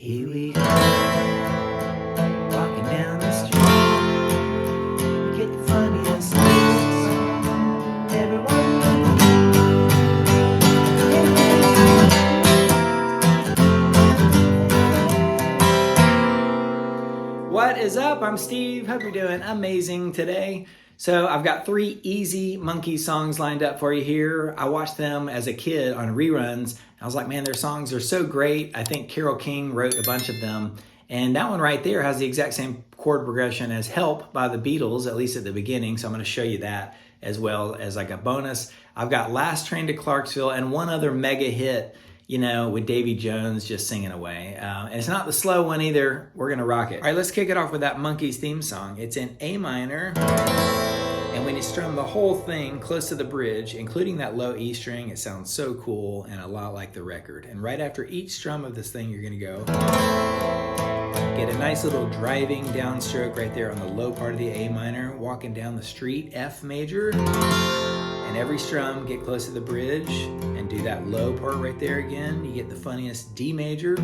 Here we go, walking down the street. We get the funniest looks. Everyone. What is up? I'm Steve. Hope you're doing amazing today. So I've got 3 easy Monkees songs lined up for you here. I watched them as a kid on reruns. I was like, man, their songs are so great. I think Carole King wrote a bunch of them. And that one right there has the exact same chord progression as Help by the Beatles, at least at the beginning. So I'm going to show you that as well as like a bonus. I've got Last Train to Clarksville and one other mega hit, you know, with Davy Jones just singing away. And it's not the slow one either. We're going to rock it. All right, let's kick it off with that Monkees theme song. It's in A minor. And when you strum the whole thing close to the bridge, including that low E string, it sounds so cool and a lot like the record. And right after each strum of this thing, you're going to go get a nice little driving downstroke right there on the low part of the A minor, walking down the street, F major. And every strum, get close to the bridge and do that low part right there again. You get the funniest D major to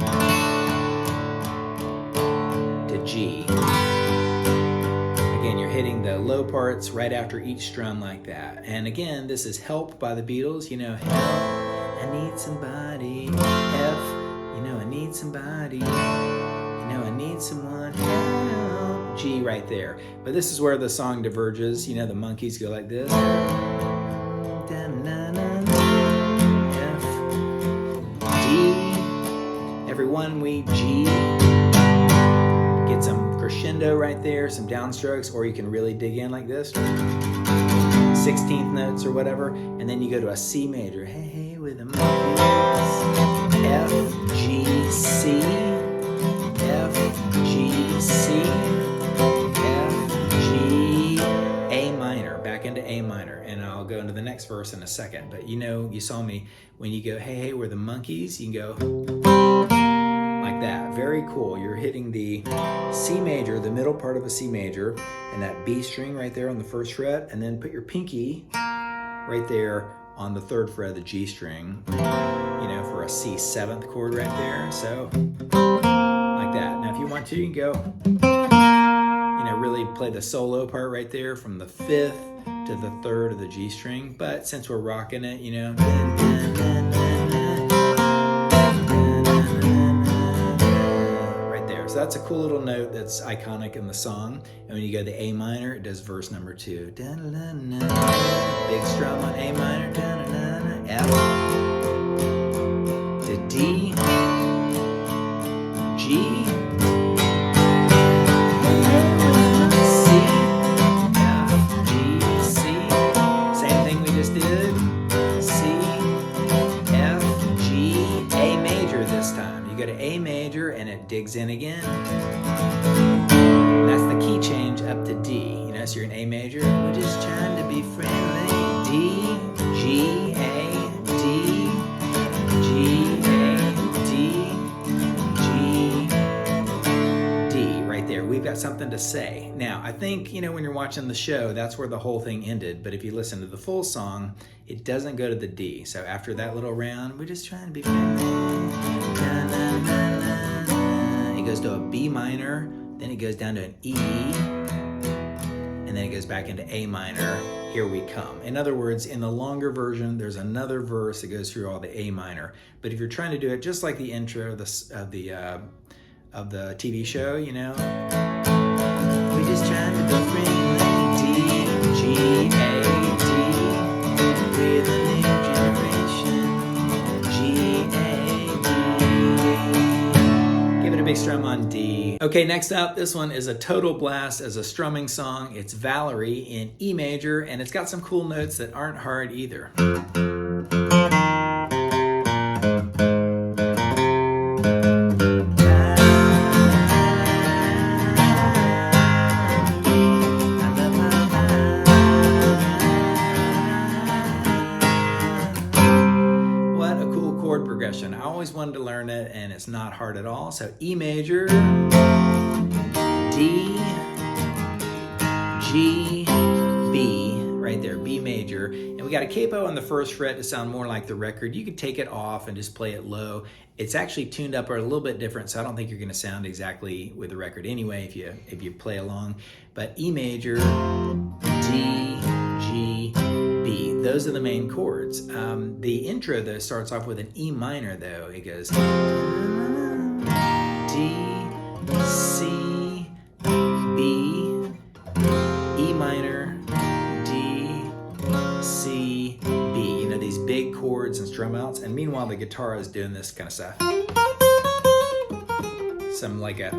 G. Again, you're hitting the low parts right after each strum like that. And again, this is Help by the Beatles. You know, help, I need somebody. F, you know, I need somebody. You know, I need someone. Help. G right there. But this is where the song diverges. You know, the Monkees go like this. F, D. Every one we G. Get some crescendo right there, some downstrokes, or you can really dig in like this. 16th notes or whatever, and then you go to a C major. Hey, hey, with a Monkees. F, G, C. F, G, C. F, G, A minor. Back into A minor, and I'll go into the next verse in a second. But you know, you saw me when you go, hey, hey, we're the Monkees. You can go like that. Very cool. You're hitting the C major, the middle part of a C major, and that B string right there on the first fret, and then put your pinky right there on the 3rd fret of the G string, you know, for a C 7th chord right there. So like that. Now if you want to, you can go, you know, really play the solo part right there from the 5th to the 3rd of the G string. But since we're rocking it, you know, so that's a cool little note that's iconic in the song. And when you go to A minor, it does verse number 2. Big strum on A minor, F to D, G, C, F, G, C. Same thing we just did. C, F, G, A major this time. You go to A major and it digs in again. And that's the key change up to D. You know, so you're in A major. We're just trying to be friendly. D, G, A, D, G, A, D, G, D. Right there. We've got something to say. Now, I think, you know, when you're watching the show, that's where the whole thing ended. But if you listen to the full song, it doesn't go to the D. So after that little round, we're just trying to be friendly. Na, na, na, na. It goes to a B minor, then it goes down to an E, and then it goes back into A minor. Here we come. In other words, in the longer version, there's another verse that goes through all the A minor. But if you're trying to do it just like the intro of the TV show, you know, we're just trying to be friendly. D, G, A, D, we're the new generation. G, A, D. Give it a big strum on D. Okay, next up, this one is a total blast as a strumming song. It's Valleri in E major, and it's got some cool notes that aren't hard either. Progression. I always wanted to learn it, and it's not hard at all. So E major, D, G, B, right there, B major. And we got a capo on the first fret to sound more like the record. You could take it off and just play it low. It's actually tuned up or a little bit different, so I don't think you're gonna sound exactly with the record anyway if you play along. But E major, D, G, B. Those are the main chords. The intro though starts off with an E minor though. It goes D, C, B, E minor, D, C, B. You know, these big chords and strum outs. And meanwhile, the guitar is doing this kind of stuff. Some like a,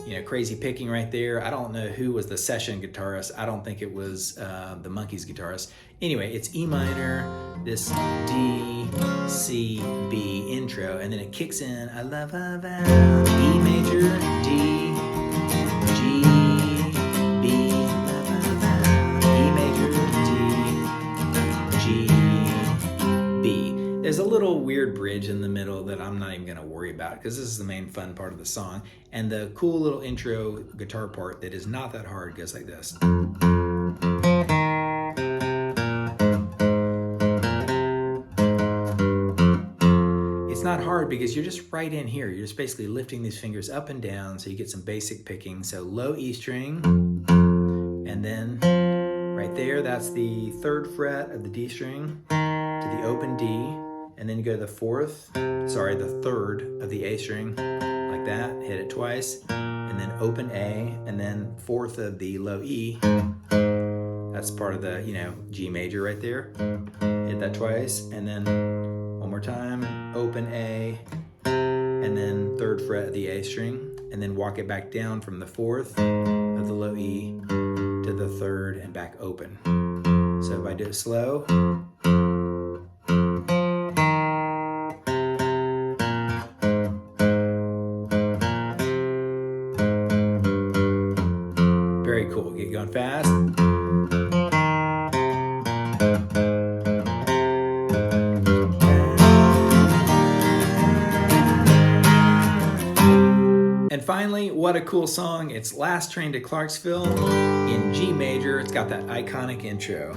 you know, crazy picking right there. I don't know who was the session guitarist. I don't think it was the Monkees guitarist. Anyway, it's E minor, this D, C, B intro, and then it kicks in. I love a vow. E major, D, G, B, love a vow. E major, D, G, B. There's a little weird bridge in the middle that I'm not even gonna worry about because this is the main fun part of the song. And the cool little intro guitar part that is not that hard goes like this. It's not hard because you're just right in here. You're just basically lifting these fingers up and down so you get some basic picking. So low E string, and then right there, that's the 3rd fret of the D string to the open D, and then you go to the 3rd of the A string, like that, hit it twice, and then open A, and then 4th of the low E. That's part of the, you know, G major right there. Hit that twice, and then one more time, open A, and then 3rd fret of the A string, and then walk it back down from the 4th of the low E to the 3rd and back open. So if I do it slow, very cool. Get going fast. And finally, what a cool song. It's Last Train to Clarksville in G major. It's got that iconic intro.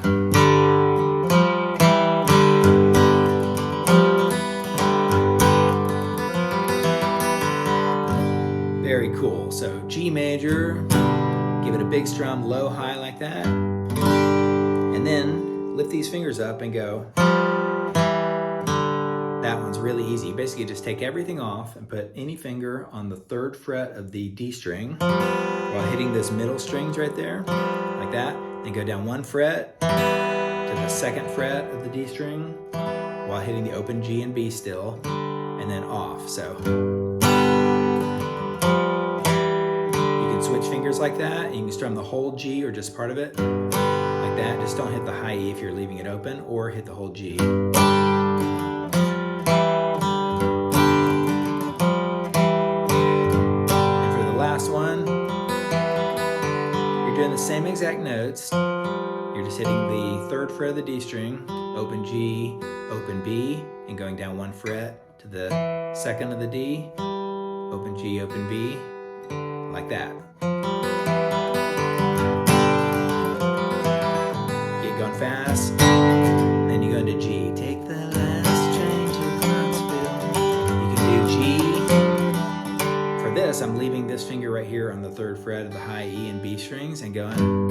Very cool. So G major, give it a big strum, low, high like that. And then lift these fingers up and go. That one's really easy. Basically just take everything off and put any finger on the 3rd fret of the D string while hitting those middle strings right there, like that. Then go down 1 fret to the 2nd fret of the D string while hitting the open G and B still, and then off. So you can switch fingers like that, and you can strum the whole G or just part of it, like that. Just don't hit the high E if you're leaving it open, or hit the whole G. Doing the same exact notes. You're just hitting the 3rd fret of the D string, open G, open B, and going down 1 fret to the 2nd of the D, open G, open B, like that. Get going fast. Then you go into G. Take the last train to Clarksville. You can do G. For this, I'm leaving this finger right here on the 3rd fret of the high E and B strings and going,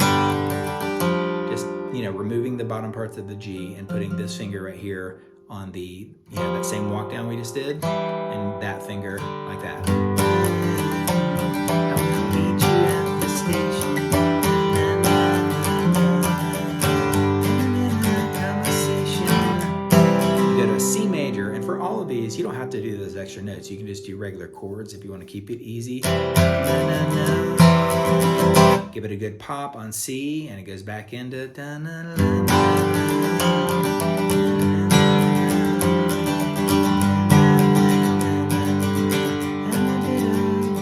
just, you know, removing the bottom parts of the G and putting this finger right here on the, you know, that same walk down we just did, and that finger like that. I will meet you at the station. You go to a C major, and for all of these, you don't have to do those extra notes. You can just do regular chords if you want to keep it easy. Give it a good pop on C, and it goes back into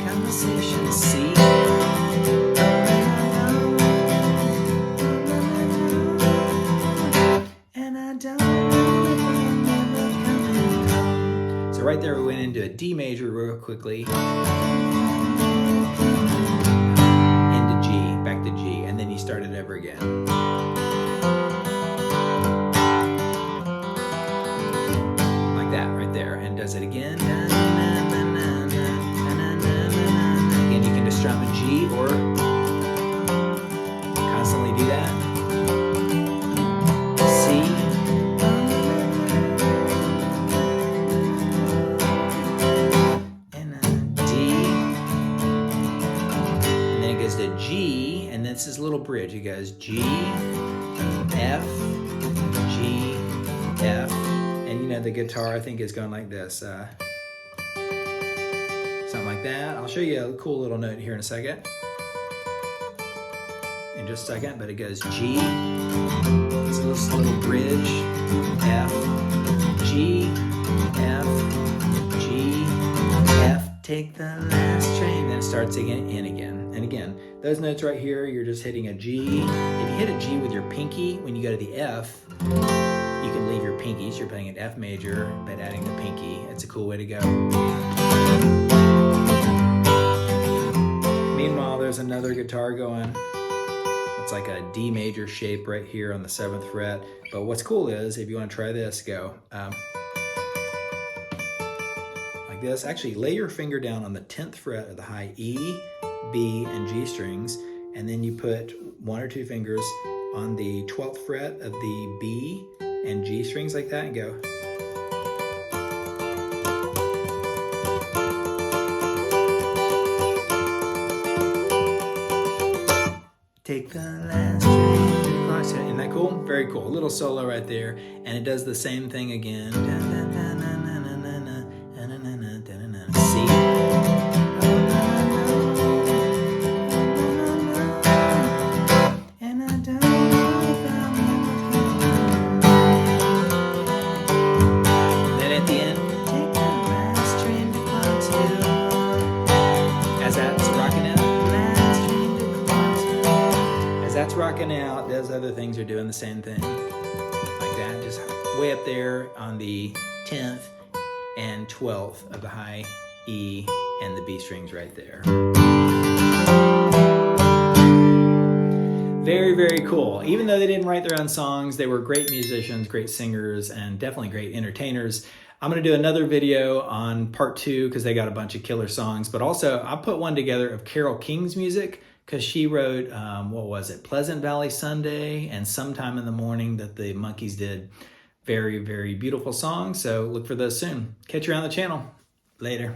conversation C. And I don't remember coming home. So right there we went into a D major real quickly. Back to G, and then you start it over again. does it again. Again, you can just strum a G or constantly do that. C. And a D. And then it goes to G, and this is a little bridge. It goes G, F, G, F. And you know the guitar, I think, is going like this. Something like that. I'll show you a cool little note here in a second. In just a second, but it goes G. It's a little bridge. F, G, F, G, F. Take the last train. Then it starts again, in again. And again, those notes right here, you're just hitting a G. If you hit a G with your pinky, when you go to the F, you can leave your pinky, so you're playing an F major, but adding the pinky. It's a cool way to go. Meanwhile, there's another guitar going. It's like a D major shape right here on the 7th fret. But what's cool is, if you want to try this, go like this. Actually, lay your finger down on the 10th fret of the high E, B, and G strings, and then you put 1 or 2 fingers on the 12th fret of the B and G strings like that, and go. Take the last train to Clarksville. Isn't that cool? Very cool. A little solo right there, and it does the same thing again. C. That's rocking out. Those other things are doing the same thing. Like that, just way up there on the 10th and 12th of the high E and the B strings right there. Very, very cool. Even though they didn't write their own songs, they were great musicians, great singers, and definitely great entertainers. I'm going to do another video on part 2 because they got a bunch of killer songs, but also I put one together of Carole King's music, because she wrote, what was it, Pleasant Valley Sunday and Sometime in the Morning that the Monkees did. Very, very beautiful songs, so look for those soon. Catch you around the channel. Later.